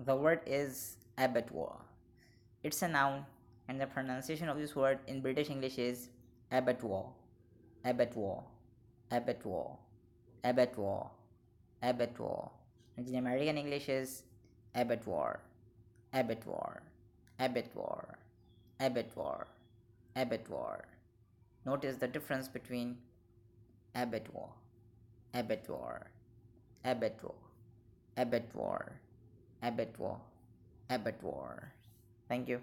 The word is abattoir. It's a noun, and the pronunciation of this word in British English is abattoir, abattoir, abattoir, abattoir, abattoir. And in American English is abattoir, abattoir, abattoir, abattoir, abattoir. Notice the difference between abattoir, abattoir, abattoir, abattoir, abattoir, abattoir. Thank you.